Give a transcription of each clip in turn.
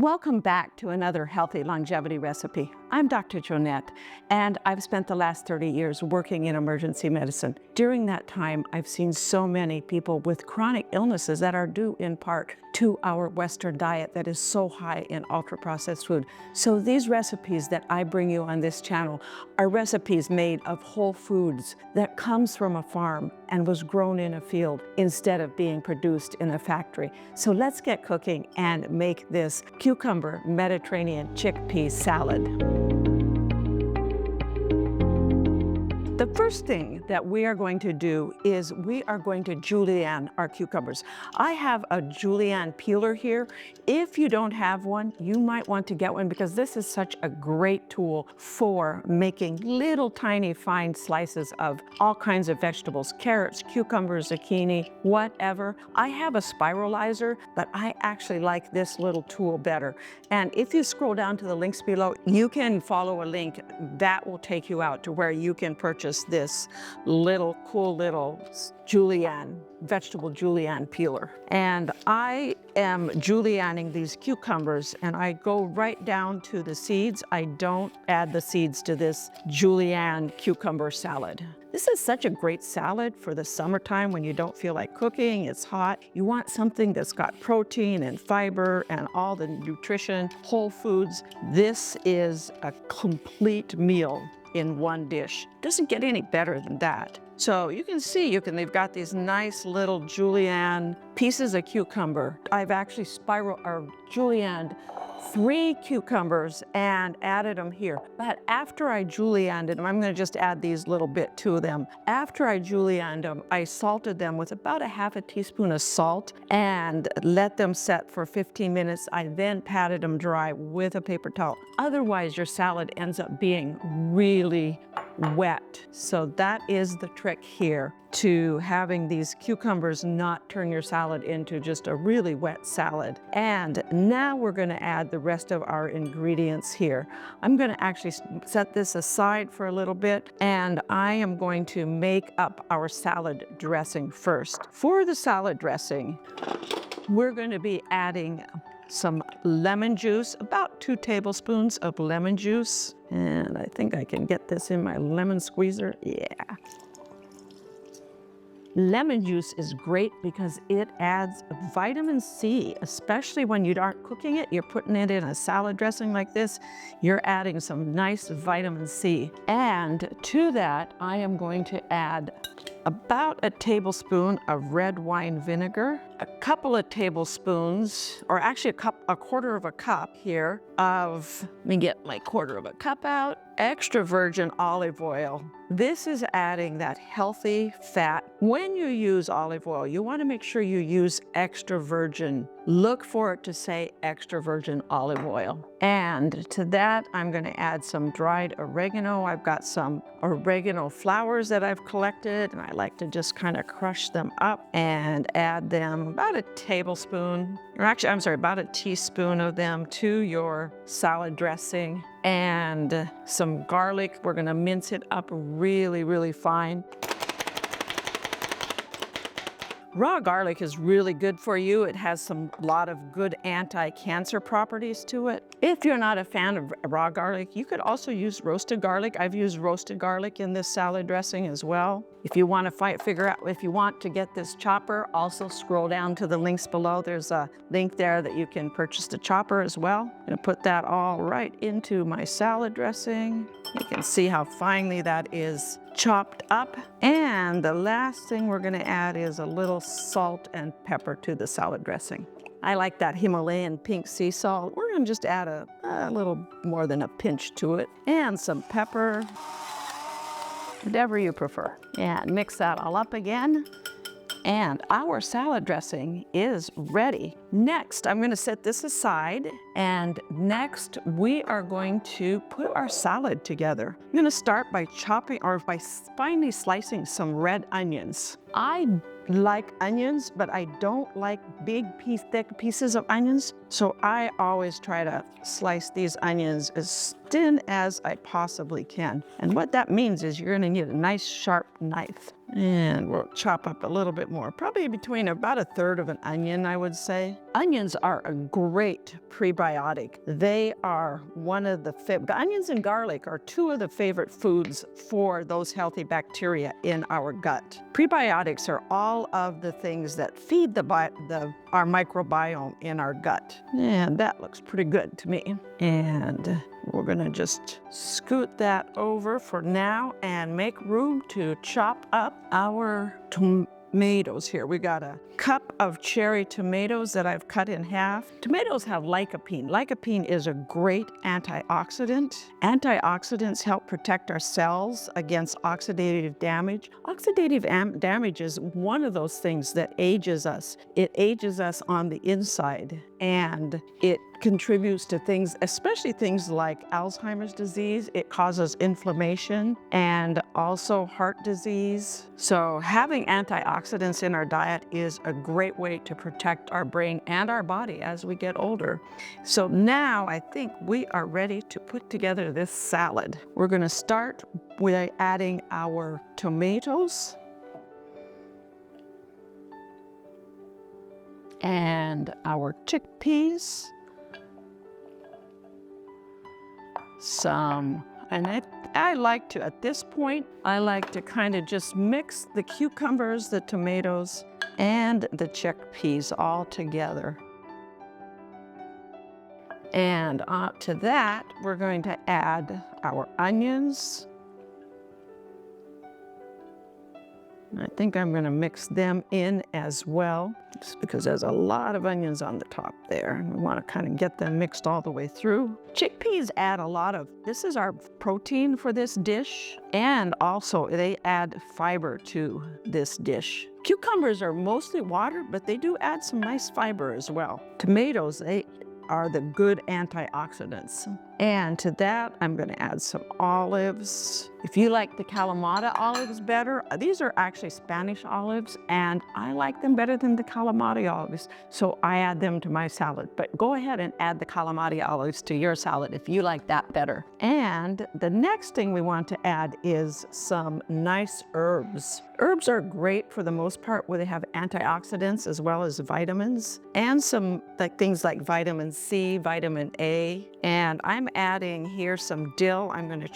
Welcome back to another healthy longevity recipe. I'm Dr. Joanette, and I've spent the last 30 years working in emergency medicine. During that time, I've seen so many people with chronic illnesses that are due in part to our Western diet that is so high in ultra-processed food. So these recipes that I bring you on this channel are recipes made of whole foods that comes from a farm and was grown in a field instead of being produced in a factory. So let's get cooking and make this cucumber Mediterranean chickpea salad. The first thing that we are going to do is we are going to julienne our cucumbers. I have a julienne peeler here. If you don't have one, you might want to get one because this is such a great tool for making little tiny fine slices of all kinds of vegetables, carrots, cucumbers, zucchini, whatever. I have a spiralizer, but I actually like this little tool better. And if you scroll down to the links below, you can follow a link that will take you out to where you can purchase this cool little vegetable julienne peeler. And I am julienning these cucumbers and I go right down to the seeds. I don't add the seeds to this julienne cucumber salad. This is such a great salad for the summertime when you don't feel like cooking, it's hot. You want something that's got protein and fiber and all the nutrition, whole foods. This is a complete meal in one dish. Doesn't get any better than that. So you can see, they've got these nice little julienne pieces of cucumber. I've actually julienned 3 cucumbers and added them here. But after I julienned them, I'm gonna just add these little bit to them. After I julienned them, I salted them with about a half a teaspoon of salt and let them set for 15 minutes. I then patted them dry with a paper towel. Otherwise, your salad ends up being really wet. So that is the trick here to having these cucumbers not turn your salad into just a really wet salad. And now we're gonna add the rest of our ingredients here. I'm gonna actually set this aside for a little bit and I am going to make up our salad dressing first. For the salad dressing, we're gonna be adding some lemon juice, about 2 tablespoons of lemon juice. And I think I can get this in my lemon squeezer, yeah. Lemon juice is great because it adds vitamin C, especially when you aren't cooking it, you're putting it in a salad dressing like this, you're adding some nice vitamin C. And to that, I am going to add about a tablespoon of red wine vinegar, a couple of tablespoons, or actually a quarter of a cup here of, let me get my quarter of a cup out, extra virgin olive oil. This is adding that healthy fat. When you use olive oil, you want to make sure you use extra virgin. Look for it to say extra virgin olive oil. And to that, I'm going to add some dried oregano. I've got some oregano flowers that I've collected, and I like to just kind of crush them up and add them about a tablespoon, or actually, I'm sorry, about a teaspoon of them to your salad dressing. And some garlic. We're gonna mince it up really, really fine. Raw garlic is really good for you. It has a lot of good anti-cancer properties to it. If you're not a fan of raw garlic, you could also use roasted garlic. I've used roasted garlic in this salad dressing as well. If you want to figure out if you want to get this chopper, also scroll down to the links below. There's a link there that you can purchase the chopper as well. I'm gonna put that all right into my salad dressing. You can see how finely that is chopped up. And the last thing we're gonna add is a little salt and pepper to the salad dressing. I like that Himalayan pink sea salt. We're gonna just add a little more than a pinch to it. And some pepper, whatever you prefer. And mix that all up again. And our salad dressing is ready. Next, I'm gonna set this aside, and next we are going to put our salad together. I'm gonna start by by finely slicing some red onions. I like onions, but I don't like big thick pieces of onions, so I always try to slice these onions as thin as I possibly can. And what that means is you're gonna need a nice sharp knife. And we'll chop up a little bit more, probably between about a third of an onion, I would say. Onions are a great prebiotic. They are one of the onions and garlic are two of the favorite foods for those healthy bacteria in our gut. Prebiotics are all of the things that feed our microbiome in our gut. And that looks pretty good to me. And we're gonna just scoot that over for now and make room to chop up our tomatoes here. We got a cup of cherry tomatoes that I've cut in half. Tomatoes have lycopene. Lycopene is a great antioxidant. Antioxidants help protect our cells against oxidative damage. Oxidative damage is one of those things that ages us. It ages us on the inside, and it contributes to things, especially things like Alzheimer's disease. It causes inflammation and also heart disease. So having antioxidants in our diet is a great way to protect our brain and our body as we get older. So now I think we are ready to put together this salad. We're gonna start with adding our tomatoes and our chickpeas. I like to, at this point, I like to kind of just mix the cucumbers, the tomatoes, and the chickpeas all together. And to that, we're going to add our onions. I think I'm going to mix them in as well, just because there's a lot of onions on the top there. And we want to kind of get them mixed all the way through. Chickpeas add a lot of, this is our protein for this dish, and also they add fiber to this dish. Cucumbers are mostly water, but they do add some nice fiber as well. Tomatoes, they are the good antioxidants. And to that, I'm going to add some olives. If you like the Kalamata olives better, these are actually Spanish olives, and I like them better than the Kalamata olives, so I add them to my salad. But go ahead and add the Kalamata olives to your salad if you like that better. And the next thing we want to add is some nice herbs. Herbs are great for the most part, where they have antioxidants as well as vitamins, and some things like vitamin C, vitamin A. And I'm adding here some dill. I'm going to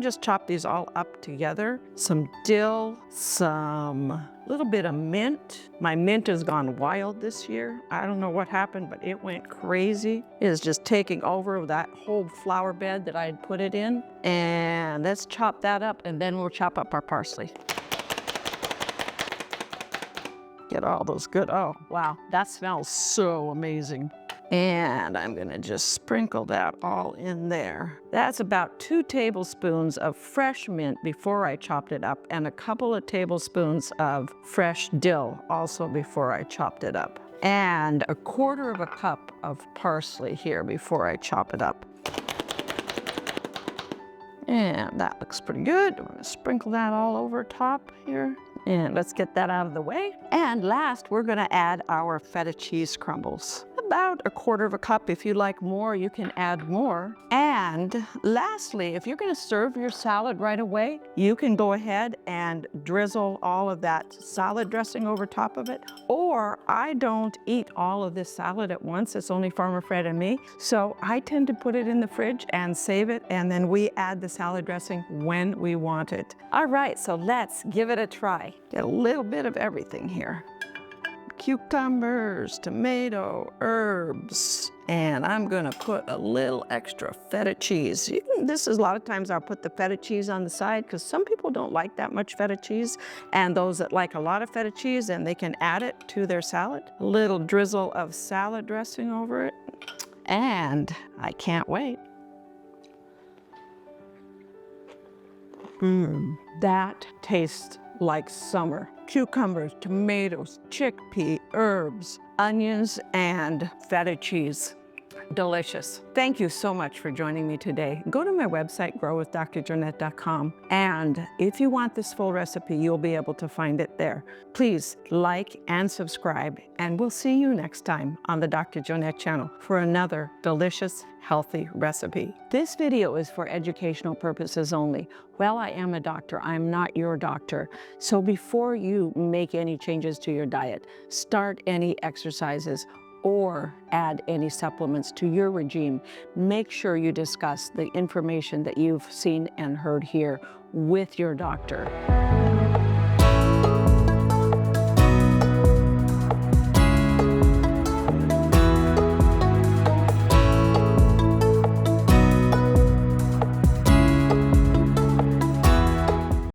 just chop these all up together. Some dill, some little bit of mint. My mint has gone wild this year. I don't know what happened, but it went crazy. It is just taking over that whole flower bed that I had put it in. And let's chop that up, and then we'll chop up our parsley. Get all those good, oh wow, that smells so amazing. And I'm gonna just sprinkle that all in there. That's about 2 tablespoons of fresh mint before I chopped it up, and a couple of tablespoons of fresh dill also before I chopped it up. And a 1/4 cup of parsley here before I chop it up. And that looks pretty good. I'm gonna sprinkle that all over top here. And let's get that out of the way. And last, we're gonna add our feta cheese crumbles. About a 1/4 cup. If you like more, you can add more. And lastly, if you're gonna serve your salad right away, you can go ahead and drizzle all of that salad dressing over top of it. Or I don't eat all of this salad at once. It's only Farmer Fred and me. So I tend to put it in the fridge and save it, and then we add the salad dressing when we want it. All right, so let's give it a try. Get a little bit of everything here. Cucumbers, tomato, herbs, and I'm gonna put a little extra feta cheese. This is a lot of times I'll put the feta cheese on the side because some people don't like that much feta cheese, and those that like a lot of feta cheese, and they can add it to their salad. A little drizzle of salad dressing over it, and I can't wait. That tastes like summer. Cucumbers, tomatoes, chickpea, herbs, onions, and feta cheese. delicious. Thank you so much for joining me today. Go to my website, growwithdrjoanette.com, and if you want this full recipe, you'll be able to find it there. Please like and subscribe, and we'll see you next time on the Dr. Joanette channel for another delicious, healthy recipe. This video is for educational purposes only. While I am a doctor, I'm not your doctor. So before you make any changes to your diet, start any exercises, or add any supplements to your regime, make sure you discuss the information that you've seen and heard here with your doctor.